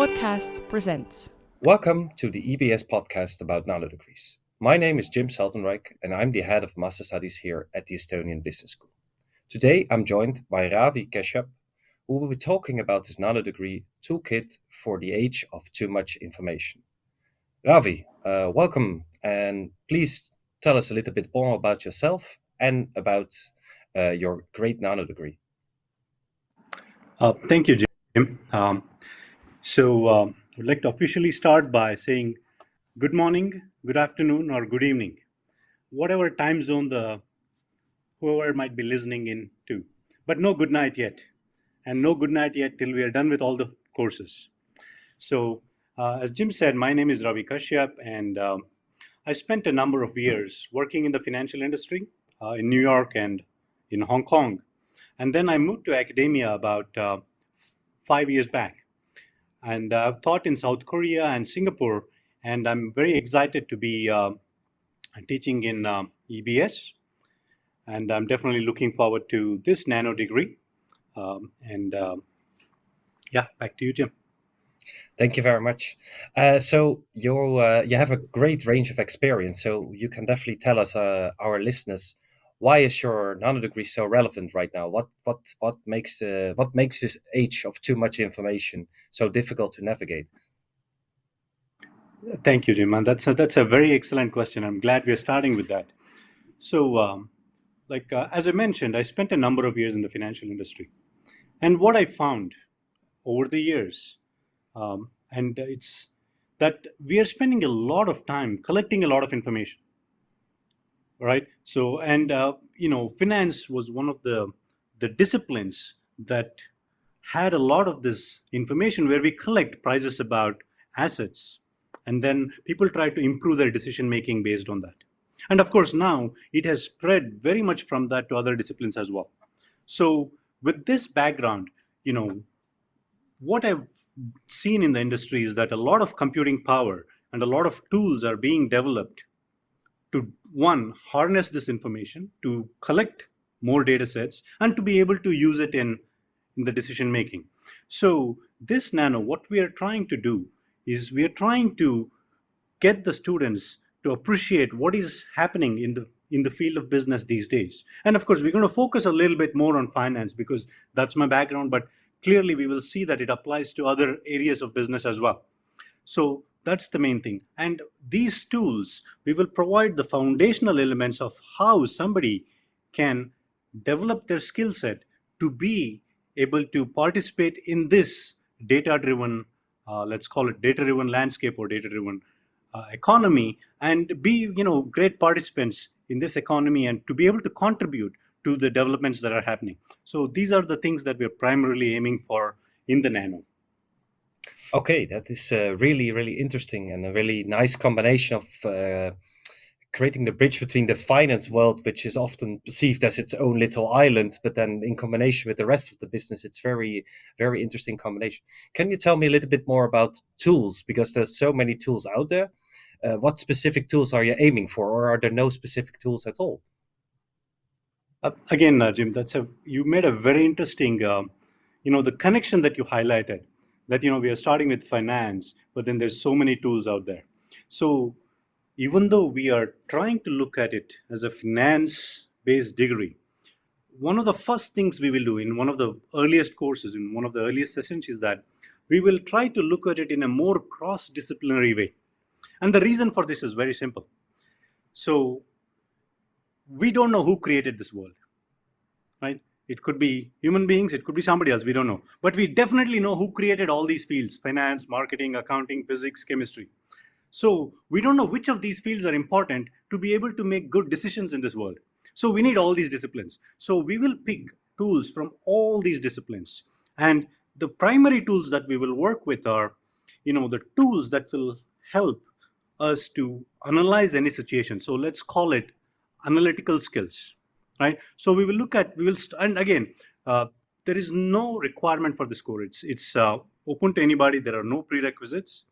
Podcast presents. Welcome to the EBS podcast about nanodegrees. My name is Jim Seltenrijk and I'm the head of Master Studies here at the Estonian Business School. Today I'm joined by Ravi Keshup, who will be talking about his nanodegree Toolkit for the age of too much information. Ravi, welcome, and please tell us a little bit more about yourself and about your great nanodegree. Thank you, Jim. I'd like to officially start by saying good morning, good afternoon, or good evening, whatever time zone whoever might be listening in to. But no good night yet, and no good night yet till we are done with all the courses. So, as Jim said, my name is Ravi Kashyap, and I spent a number of years working in the financial industry in New York and in Hong Kong. And then I moved to academia about 5 years back. And I've taught in South Korea and Singapore, and I'm very excited to be teaching in EBS. And I'm definitely looking forward to this nano degree. Back to you, Jim. Thank you very much. So you have a great range of experience, so you can definitely tell us, our listeners, why is your nanodegree so relevant right now? What makes this age of too much information so difficult to navigate? Thank you, Jim. And that's a very excellent question. I'm glad we're starting with that. So, as I mentioned, I spent a number of years in the financial industry, and what I found over the years, it's that we are spending a lot of time collecting a lot of information. Right. So, finance was one of the disciplines that had a lot of this information where we collect prices about assets, and then people try to improve their decision making based on that. And of course, now it has spread very much from that to other disciplines as well. So, with this background, what I've seen in the industry is that a lot of computing power and a lot of tools are being developed to, one, harness this information, to collect more data sets, and to be able to use it in the decision making. So this nano, what we are trying to do is we are trying to get the students to appreciate what is happening in the field of business these days. And of course, we're going to focus a little bit more on finance because that's my background, but clearly we will see that it applies to other areas of business as well. So that's the main thing. And these tools, we will provide the foundational elements of how somebody can develop their skill set to be able to participate in this data-driven, let's call it data-driven landscape or data-driven economy, and be, great participants in this economy and to be able to contribute to the developments that are happening. So these are the things that we're primarily aiming for in the nano. Okay, that is really, really interesting and a really nice combination of creating the bridge between the finance world, which is often perceived as its own little island, but then in combination with the rest of the business, it's very, very interesting combination. Can you tell me a little bit more about tools? Because there's so many tools out there. What specific tools are you aiming for, or are there no specific tools at all? Again, Jim, you made a very interesting, the connection that you highlighted. That, we are starting with finance, but then there's so many tools out there. So even though we are trying to look at it as a finance-based degree, one of the first things we will do in one of the earliest courses, in one of the earliest sessions, is that we will try to look at it in a more cross-disciplinary way. And the reason for this is very simple. So we don't know who created this world, right? It could be human beings, it could be somebody else, we don't know. But we definitely know who created all these fields: finance, marketing, accounting, physics, chemistry. So we don't know which of these fields are important to be able to make good decisions in this world. So we need all these disciplines. So we will pick tools from all these disciplines. And the primary tools that we will work with are, the tools that will help us to analyze any situation. So let's call it analytical skills. Right. So we will look at, and again, there is no requirement for this course. It's open to anybody. There are no prerequisites.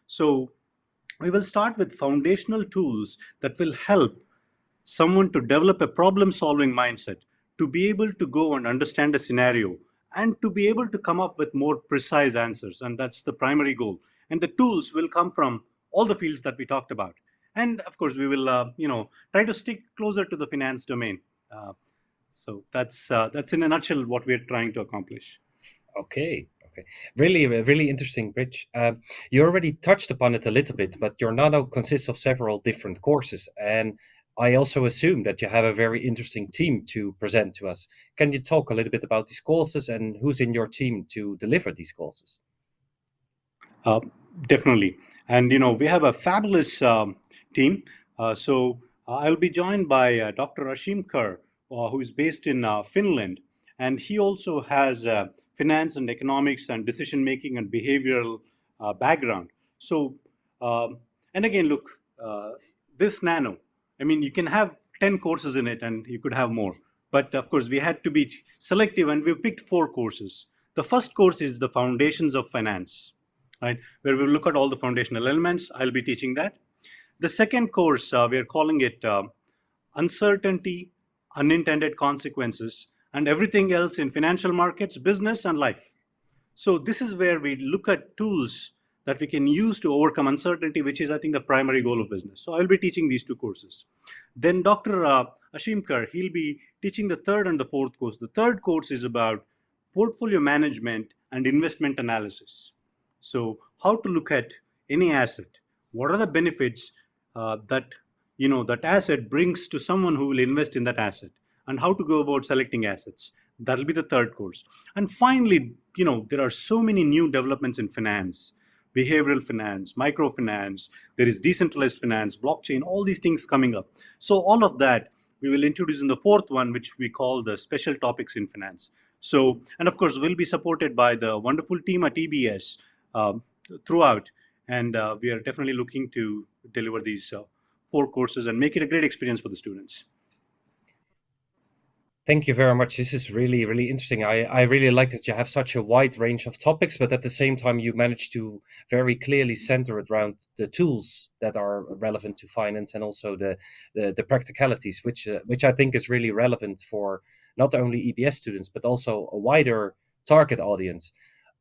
So we will start with foundational tools that will help someone to develop a problem-solving mindset, to be able to go and understand a scenario and to be able to come up with more precise answers. And that's the primary goal. And the tools will come from all the fields that we talked about. And of course, we will, try to stick closer to the finance domain. So that's in a nutshell what we're trying to accomplish. Okay, okay. Really, really interesting, Rich. You already touched upon it a little bit, but your Nano consists of several different courses, and I also assume that you have a very interesting team to present to us. Can you talk a little bit about these courses and who's in your team to deliver these courses? Uh, Definitely. And, we have a fabulous team. I'll be joined by Dr. Ashim Kerr, who is based in Finland. And he also has finance and economics and decision making and behavioral background. So, and again, look, this Nano, I mean, you can have 10 courses in it and you could have more. But of course, we had to be selective and we've picked 4 courses. The first course is the Foundations of Finance, right? Where we look at all the foundational elements. I'll be teaching that. The second course, we are calling it Uncertainty, Unintended Consequences, and Everything Else in Financial Markets, Business, and Life. So this is where we look at tools that we can use to overcome uncertainty, which is, I think, the primary goal of business. So I'll be teaching these 2 courses. Then Dr. Ashim Kar, he'll be teaching the third and the fourth course. The third course is about portfolio management and investment analysis. So how to look at any asset? What are the benefits that asset brings to someone who will invest in that asset, and how to go about selecting assets? That'll be the third course. And finally, there are so many new developments in finance, behavioral finance, microfinance, there is decentralized finance, blockchain, all these things coming up. So all of that we will introduce in the fourth one, which we call the special topics in finance. So, and of course, we'll be supported by the wonderful team at EBS throughout. And we are definitely looking to deliver these 4 courses and make it a great experience for the students. Thank you very much. This is really, really interesting. I really like that you have such a wide range of topics, but at the same time, you manage to very clearly center it around the tools that are relevant to finance and also the practicalities, which I think is really relevant for not only EBS students, but also a wider target audience.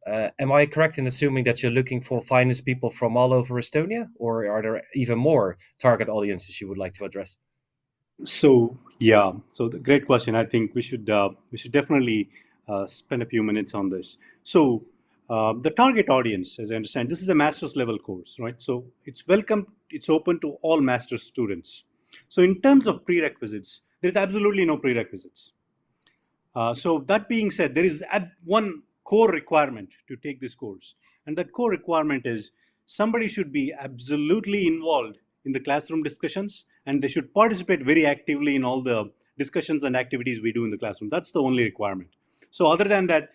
Am I correct in assuming that you're looking for finance people from all over Estonia, or are there even more target audiences you would like to address? So yeah, so the great question. I think we should definitely spend a few minutes on this. So the target audience, as I understand, this is a master's level course, right? So it's welcome. It's open to all master's students. So in terms of prerequisites, there is absolutely no prerequisites. So that being said, there is one core requirement to take this course, and that core requirement is somebody should be absolutely involved in the classroom discussions, and they should participate very actively in all the discussions and activities we do in the classroom. That's the only requirement. So other than that,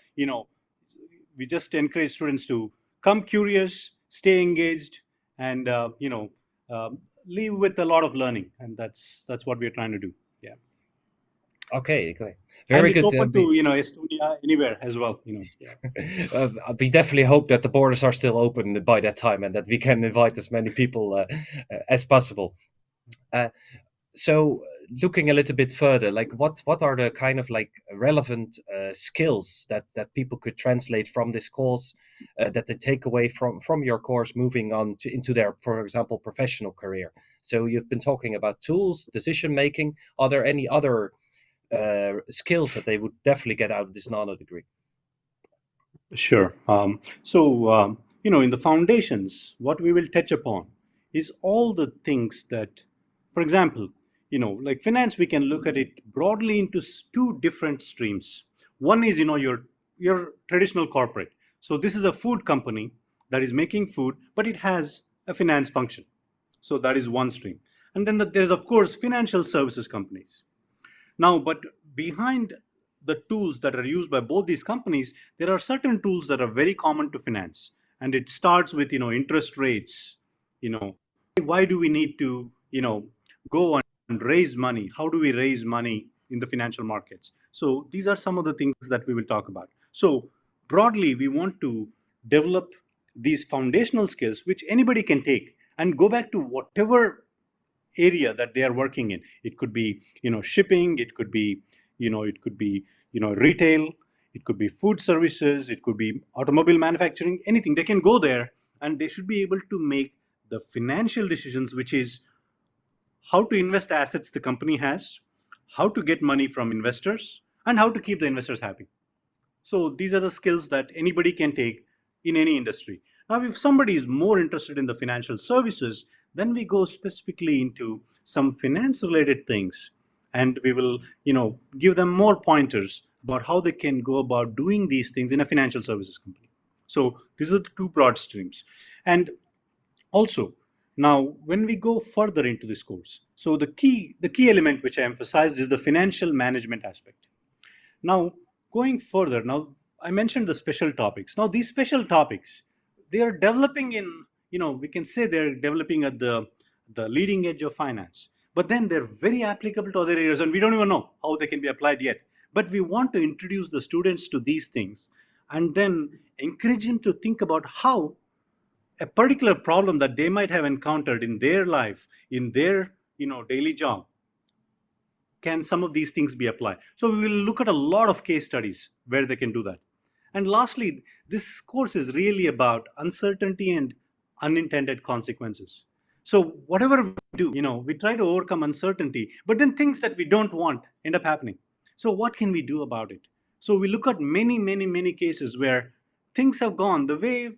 we just encourage students to come curious, stay engaged, and leave with a lot of learning, and that's what we're trying to do. Yeah. Okay, And very it's good. open to Estonia, anywhere as well. Yeah. We definitely hope that the borders are still open by that time and that we can invite as many people as possible. So looking a little bit further, like what are the kind of like relevant skills that people could translate from this course that they take away from your course moving on into their, for example, professional career? So you've been talking about tools, decision making. Are there any other skills that they would definitely get out of this nano degree? Sure. In the foundations, what we will touch upon is all the things that, for example, like finance, we can look at it broadly into 2 different streams. One is, your traditional corporate. So this is a food company that is making food, but it has a finance function. So that is one stream. And then there's, of course, financial services companies. Now, but behind the tools that are used by both these companies, there are certain tools that are very common to finance. And it starts with, interest rates. Why do we need to, go and raise money? How do we raise money in the financial markets? So these are some of the things that we will talk about. So broadly, we want to develop these foundational skills, which anybody can take and go back to whatever area that they are working in. It could be shipping, it could be retail, it could be food services, it could be automobile manufacturing, anything. They can go there and they should be able to make the financial decisions, which is how to invest the assets the company has, how to get money from investors, and how to keep the investors happy. So these are the skills that anybody can take in any industry. Now, if somebody is more interested in the financial services, then we go specifically into some finance related things, and we will, give them more pointers about how they can go about doing these things in a financial services company. So these are the two broad streams. And also, now when we go further into this course, so the key element which I emphasized is the financial management aspect. Now, going further, now I mentioned the special topics. Now, these special topics, they are developing in, we can say they're developing at the leading edge of finance, but then they're very applicable to other areas, and we don't even know how they can be applied yet. But we want to introduce the students to these things and then encourage them to think about how a particular problem that they might have encountered in their life, in their daily job, can some of these things be applied. So we will look at a lot of case studies where they can do that. And lastly, this course is really about uncertainty and unintended consequences. So whatever we do, we try to overcome uncertainty, but then things that we don't want end up happening. So what can we do about it? So we look at many, many, many cases where things have gone the way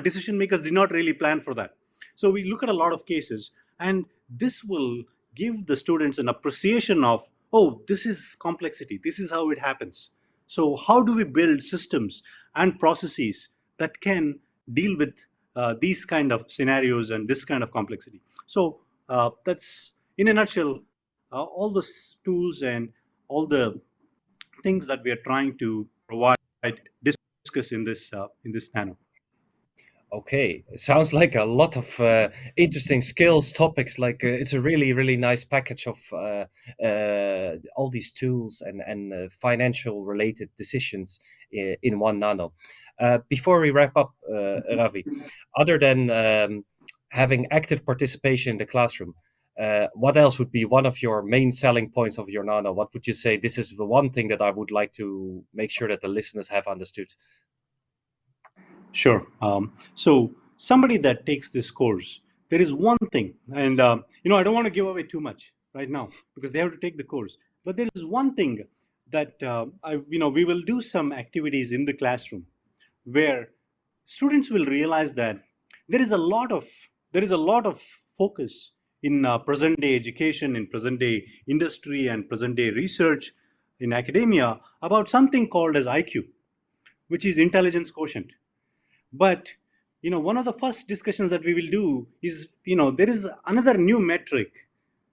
decision makers did not really plan for that. So we look at a lot of cases, and this will give the students an appreciation of, oh, this is complexity, this is how it happens. So how do we build systems and processes that can deal with these kind of scenarios and this kind of complexity? So that's, in a nutshell, all the tools and all the things that we are trying to provide, discuss in this nano. Okay, it sounds like a lot of interesting skills topics. Like it's a really, really nice package of all these tools and financial related decisions in one nano. Before we wrap up, Ravi, other than having active participation in the classroom, what else would be one of your main selling points of your nano? What would you say? This is the one thing that I would like to make sure that the listeners have understood. Sure. So somebody that takes this course, there is one thing, and I don't want to give away too much right now because they have to take the course. But there is one thing that we will do some activities in the classroom where students will realize that there is a lot of focus in present day education, in present day industry, and present day research in academia about something called as IQ, which is intelligence quotient. But one of the first discussions that we will do is, there is another new metric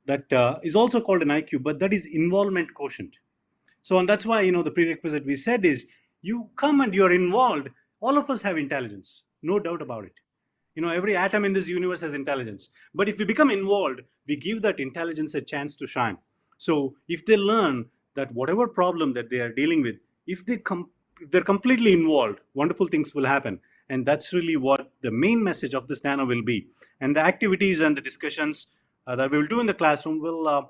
that is also called an IQ, but that is involvement quotient. So, and that's why the prerequisite we said is you come and you're involved. All of us have intelligence, no doubt about it. Every atom in this universe has intelligence. But if we become involved, we give that intelligence a chance to shine. So if they learn that whatever problem that they are dealing with, if they're completely involved, wonderful things will happen. And that's really what the main message of this nano will be. And the activities and the discussions that we will do in the classroom will,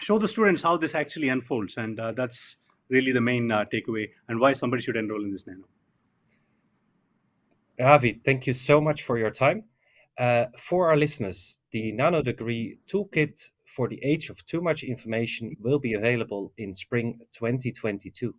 show the students how this actually unfolds. And that's really the main takeaway and why somebody should enroll in this nano. Ravi, thank you so much for your time. For our listeners, the Nanodegree Toolkit for the Age of Too Much Information will be available in spring 2022.